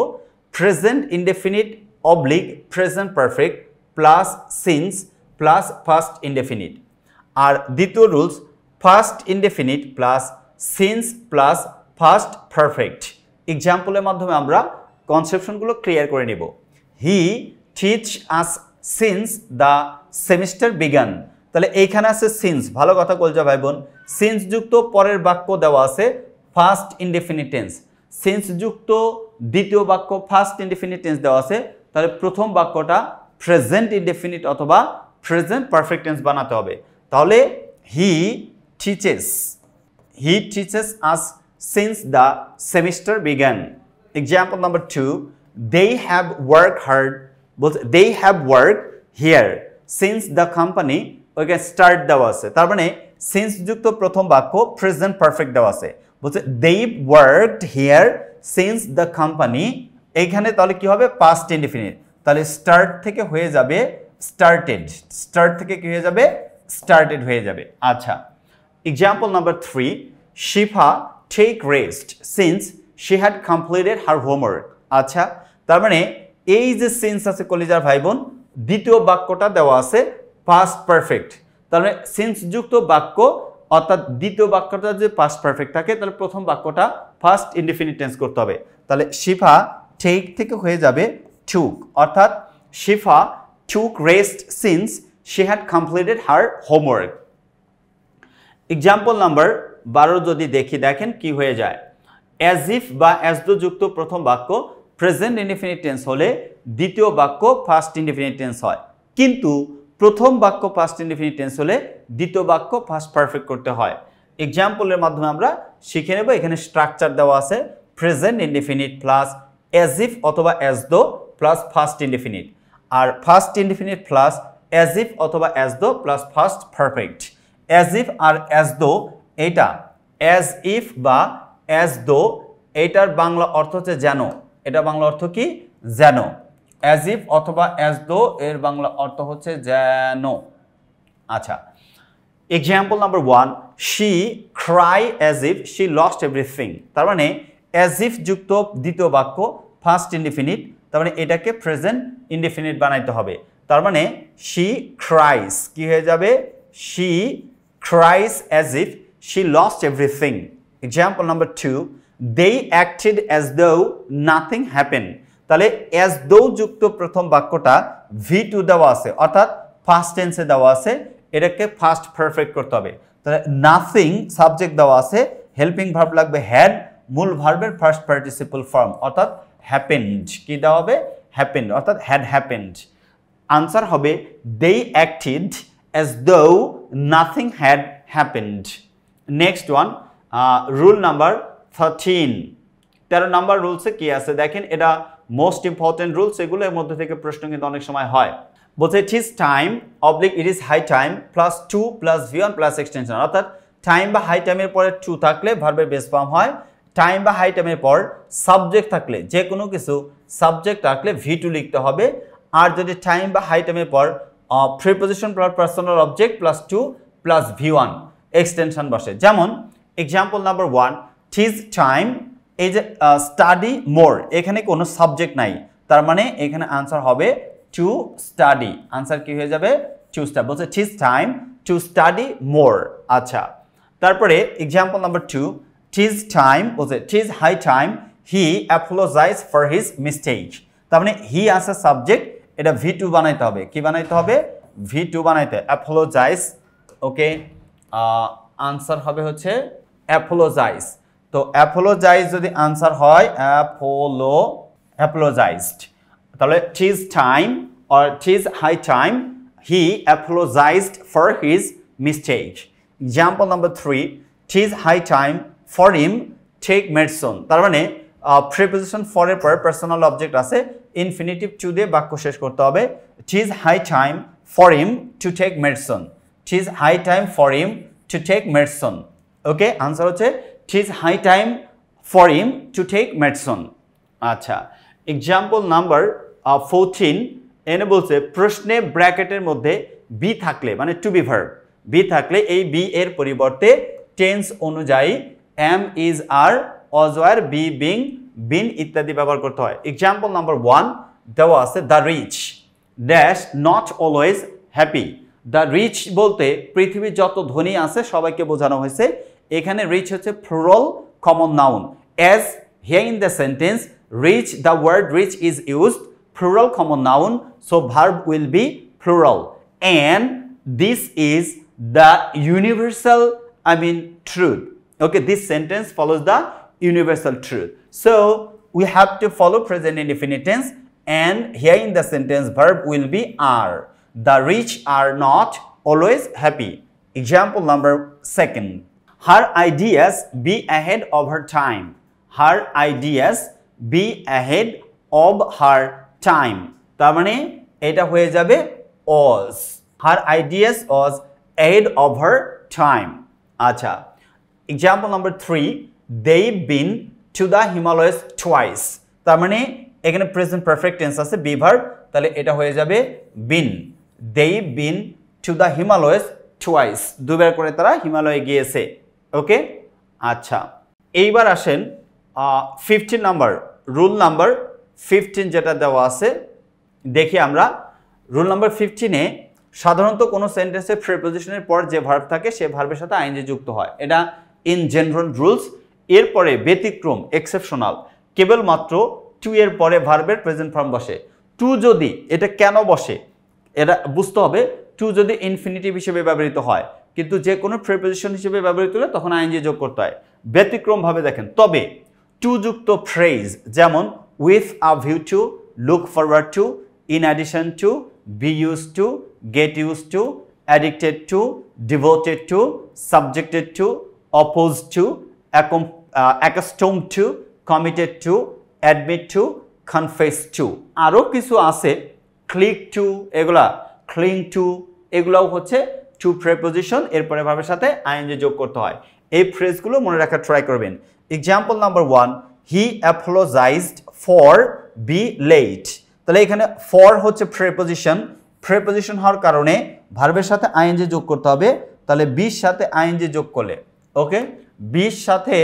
present indefinite oblique present perfect plus since plus first indefinite. আর দ্বিতীয় rules first indefinite plus since plus first perfect. এক্সাম্পলের মাধ্যমে আমরা কনসেপশনগুলো ক্লিয়ার করে নেব। He teach us since the semester began. তাহলে এইখানে আছে সিন্স, ভালো কথা বলছো ভাই বোন। সিন্স যুক্ত পরের বাক্য দেওয়া আছে ফার্স্ট ইনডেফিনিট টেন্স। সিন্স যুক্ত দ্বিতীয় বাক্য ফার্স্ট ইনডেফিনিট টেন্স দেওয়া আছে, তাহলে প্রথম বাক্যটা প্রেজেন্ট ইনডেফিনিট অথবা প্রেজেন্ট পারফেক্ট টেন্স বানাতে হবে। তাহলে he teaches us since the semester began. Example number 2, they have worked hard, বলছে they have worked here since the company, okay start দেওয়া আছে, তার মানে সিন্স যুক্ত প্রথম বাক্য প্রেজেন্ট পারফেক্ট দেওয়া আছে, বলছে they worked here since the company। এইখানে তাহলে কি হবে? পাস্ট ইনডেফিনিট, তাহলে স্টার্ট থেকে হয়ে যাবে স্টার্টেড, স্টার্ট থেকে কি হয়ে যাবে? স্টার্টেড হয়ে যাবে। আচ্ছা, example number 3, Shifa take rest since she had completed her homework। আচ্ছা, তার মানে এই যে সিন্স আছে কলিজার ভাই বোন, দ্বিতীয় বাক্যটা দেওয়া আছে পাস্ট পারফেক্ট, তার মানে সিন্স যুক্ত বাক্য অর্থাৎ দ্বিতীয় বাক্যটা যদি পাস্ট পারফেক্ট থাকে তাহলে প্রথম বাক্যটা ফার্স্ট ইনডেফিনিট টেন্স করতে হবে। তাহলে শিফা টেক থেকে হয়ে যাবে টুক, অর্থাৎ শিফা took rest since she had completed her homework। Example number 12 যদি দেখি, দেখেন কি হয়ে যায়। অ্যাজ ইফ বা অ্যাজ দো যুক্ত প্রথম বাক্য প্রেজেন্ট ইনডেফিনিট টেন্স হলে দ্বিতীয় বাক্য ফার্স্ট ইনডেফিনিট টেন্স হয়, কিন্তু প্রথম বাক্য ফার্স্ট ইনডেফিনিট টেন্স হলে দ্বিতীয় বাক্য ফার্স্ট পারফেক্ট করতে হয়। এক্সাম্পলের মাধ্যমে আমরা শিখে নেব। এখানে স্ট্রাকচার দেওয়া আছে present indefinite plus as if অথবা as though plus first indefinite, আর first indefinite plus as if অথবা as though plus first perfect. As if আর অ্যাজ দো, এটা অ্যাজ ইফ বা অ্যাজ দো, এটার বাংলা অর্থ হচ্ছে যেন, এটা বাংলা অর্থ কি? যেন। অ্যাজ ইফ অথবা অ্যাজ দো এর বাংলা অর্থ হচ্ছে যেন। আচ্ছা, example number 1, she Cry as if she lost everything. তার মানে অ্যাজ ইফ যুক্ত দ্বিতীয় বাক্য ফার্স্ট ইনডেফিনিট, তার মানে এটাকে প্রেজেন্ট ইনডেফিনিট বানাইতে হবে। তার মানে শি ক্রাইস কি হয়ে যাবে? She ক্রাইস as if she lost everything. Example number 2, they acted as though nothing happened। তাহলে as though যুক্ত প্রথম বাক্যটা V2 দেওয়া আছে, অর্থাৎ ফার্স্ট টেন্সে দেওয়া আছে, এটাকে ফার্স্ট পারফেক্ট করতে হবে। তাহলে নাথিং সাবজেক্ট দেওয়া আছে, হেল্পিং ভার্ব লাগবে হ্যাড, মূল ভার্বের ফার্স্ট পার্টিসিপল ফর্ম অর্থাৎ হ্যাপেন্ড, কি দেওয়া হবে? হ্যাপেন্ড, অর্থাৎ হ্যাড হ্যাপেন্ড। আনসার হবে they acted as though nothing had happened। Next one, rule number 13 number রুলসে কি আছে দেখেন, এটা মোস্ট ইম্পর্টেন্ট রুলস, এগুলোর মধ্যে থেকে প্রশ্ন কিন্তু অনেক সময় হয়। বলছে it is time oblique it is high time plus 2 plus V1 plus extension, অর্থাৎ টাইম বা হাই টাইমের পরে 2 থাকলে ভার্বের বেস ফর্ম হয়। টাইম বা হাই টাইমের পর সাবজেক্ট থাকলে, যে কোনো কিছু সাবজেক্ট থাকলে V2 লিখতে হবে। আর যদি টাইম বা হাই টাইমের পর preposition plus personal object plus 2 plus V1 extension বসে। যেমন এক্সাম্পল নাম্বার 1, টিজ টাইম এই যে স্টাডি মোর, এখানে কোনো সাবজেক্ট নাই, তার মানে এখানে আনসার হবে টু স্টাডি। আনসার কি হয়ে যাবে? To study. বলছে টিজ টাইম টু স্টাডি মোর। আচ্ছা, তারপরে এক্সাম্পল নাম্বার 2, টিজ টাইম বলছে টিজ high time he apologize for his mistake. তার মানে হি আছে সাবজেক্ট, এটা V2 বানাইতে হবে। কি বানাইতে হবে? V2 বানাইতে, অ্যাপোলোজাইজ। ওকে, আনসার হবে হচ্ছে অ্যাপোলোজাইজ। তো অ্যাপোলোজাইজ যদি আনসার হয় অ্যাপোলোজাইজড, তাহলে টিজ time or tease high time he apologised for his mistake. Example number 3, tease high time for him take medicine. তার মানে প্রিপোজিশন ফর এর পরে পার্সোনাল অবজেক্ট আছে, ইনফিনিটিভ টু দিয়ে বাক্য শেষ করতে হবে। ইট is high time for him to take medicine. It is high time for him to take medicine. Okay, answer হচ্ছে ইট is high time for him to take medicine. আচ্ছা, এক্সাম্পল নাম্বার 14 এনে বলছে প্রশ্নে ব্র্যাকেটের মধ্যে বি থাকলে মানে টু বি ভার্ব বি থাকলে এই বি এর পরিবর্তে টেন্স অনুযায়ী am, is, are, was, were, be, being, been ইত্যাদি ব্যবহার করতে হয়। এক্সাম্পল নাম্বার 1 দেওয়া আছে the rich dash not always happy. The rich বলতে পৃথিবীর যত ধনী আছে সবাইকে বোঝানো হয়েছে। এখানে রিচ হচ্ছে plural common noun. As here in the sentence reach, the word reach is used plural common noun, so verb will be plural, and this is the universal truth. Okay, this sentence follows the universal truth, so we have to follow present indefinite tense, and here in the sentence verb will be are. The rich are not always happy. Example number 2, her ideas be ahead of her time. Her ideas be ahead of her time, তার মানে এটা হয়ে যাবে was. Her ideas was ahead of her time. আচ্ছা, example number 3 they've been to the Himalayas twice. তার মানে এখানে প্রেজেন্ট পারফেক্ট টেন্স আছে বি ভার্ব, তাহলে এটা হয়ে যাবে been. they've been to the Himalayas twice. দুবার করে তারা হিমালয়ে গিয়েছে। ওকে, আচ্ছা, এইবার আসেন 15 নাম্বার রুল নাম্বার 15 যেটা দেওয়া আছে দেখি আমরা। রুল নাম্বার 15-এ সাধারণত কোনো সেন্টেন্সে প্রিপোজিশনের পর যে ভার্ব থাকে সে ভার্বের সাথে আইএনজি যুক্ত হয়, এটা ইন জেনারেল রুলস। এরপরে ব্যতিক্রম এক্সেপশনাল, কেবলমাত্র টু এর পরে ভার্বের প্রেজেন্ট ফর্ম বসে। টু যদি, এটা কেন বসে এটা বুঝতে হবে। টু যদি ইনফিনিটিভ হিসেবে ব্যবহৃত হয়, কিন্তু যে কোনো প্রিপোজিশন হিসেবে ব্যবহৃত হলে তখন আইএনজি যোগ করতে হয়। ব্যতিক্রমভাবে দেখেন, তবে টু যুক্ত ফ্রেজ যেমন with a view to, look forward to, in addition to, be used to, get used to, addicted to, devoted to, subjected to, opposed to, accustomed to, committed to, admit to, confess to, আরো কিছু আছে click to, এগুলা cling to, এগুলাও হচ্ছে টু প্রিপোজিশন, এরপরে ভার্বের সাথে আইএনজি যোগ করতে হয়। এই ফ্রেজগুলো মনে রাখার ট্রাই করবেন। Example number 1 he apologized for be late. তাহলে এখানে for হচ্ছে প্রিপোজিশন, প্রিপোজিশন হওয়ার কারণে ভার্বের সাথে আইএনজি যোগ করতে হবে। তাহলে বির সাথে আইএনজি যোগ করলে, ওকে, বির সাথে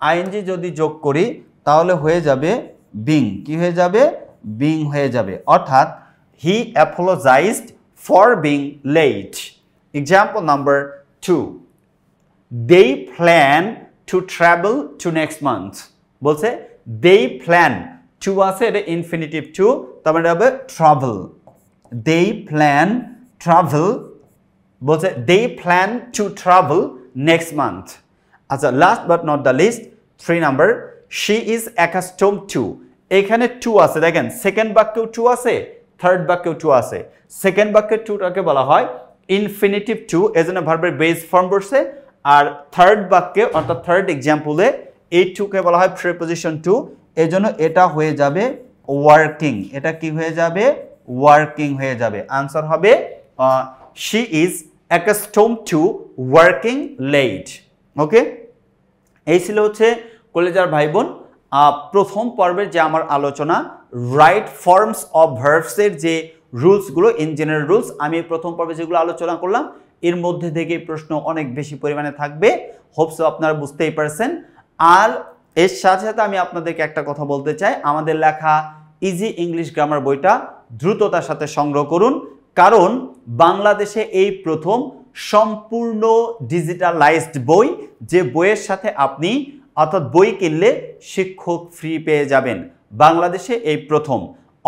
আইএনজি যদি যোগ করি তাহলে হয়ে যাবে বিং। কি হয়ে যাবে? বিং হয়ে যাবে। অর্থাৎ he apologized for being late. Example number 2 they plan to travel to next month. বলছে they plan, to আছে এটা ইনফিনিটিভ টু, তারপরে হবে travel. they plan travel, বলছে they plan to travel next month. আচ্ছা, last but not the least 3 number she is accustomed to, এখানে টু আছে, দেখেন সেকেন্ড বাক্যেও টু আছে, থার্ড বাক্যেও টু আছে। সেকেন্ড বাক্যের টুটাকে বলা হয় ইনফিনিটিভ টু, এজন্য ভার্বের বেস ফর্ম বসছে। আর থার্ড বাক্যে অর্থাৎ থার্ড এক্সাম্পলে এই টুকে বলা হয় প্রিপোজিশন টু, এজন্য এটা হয়ে যাবে ওয়ার্কিং। এটা কি হয়ে যাবে? ওয়ার্কিং হয়ে যাবে। আনসার হবে she is accustomed to working late. ওকে, এই ছিল হচ্ছে কলেজার ভাই বোন প্রথম পর্বের যে আমার আলোচনা রাইট ফর্মস অফ ভার্বসের যে রুলসগুলো, ইন জেনারেল রুলস। আমি প্রথম পর্বে যেগুলো আলোচনা করলাম এর মধ্যে থেকে প্রশ্ন অনেক বেশি পরিমাণে থাকবে, হোপসো আপনারা বুঝতেই পারছেন। আর এর সাথে সাথে আমি আপনাদেরকে একটা কথা বলতে চাই, আমাদের লেখা ইজি ইংলিশ গ্রামার বইটা দ্রুততার সাথে সংগ্রহ করুন, কারণ বাংলাদেশে এই প্রথম সম্পূর্ণ ডিজিটালাইজড বই, যে বইয়ের সাথে আপনি অর্থাৎ বই কিনলে শিক্ষক ফ্রি পেয়ে যাবেন, বাংলাদেশে এই প্রথম।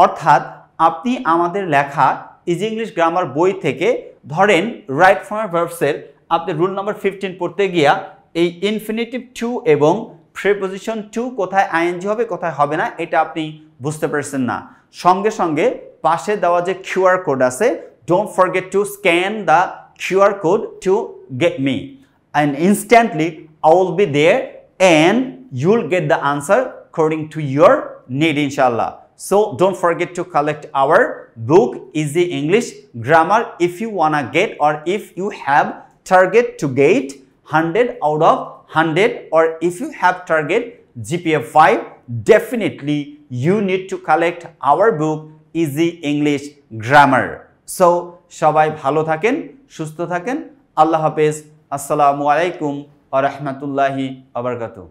অর্থাৎ আপনি আমাদের লেখা ইজি ইংলিশ গ্রামার বই থেকে ধরেন রাইট ফর্ম ভার্বসের আপনি রুল নাম্বার 15 পড়তে গিয়া এই ইনফিনিটিভ টু এবং প্রিপোজিশন টু কোথায় আইএনজি হবে কোথায় হবে না এটা আপনি বুঝতে পারছেন না, সঙ্গে সঙ্গে পাশে দেওয়া যে কিউআর কোড আছে, don't forget to scan the QR code to get me, and instantly I will be there and you'll get the answer according to your need, inshallah. So don't forget to collect our book Easy English Grammar if you wanna get, or if you have target to get 100 out of 100, or if you have target GPA 5, definitely you need to collect our book Easy English Grammar. So সবাই ভালো থাকেন, সুস্থ থাকেন। আল্লাহ হাফেজ। আসসালামু আলাইকুম ওয়া রাহমাতুল্লাহি ওয়া বারাকাতুহু।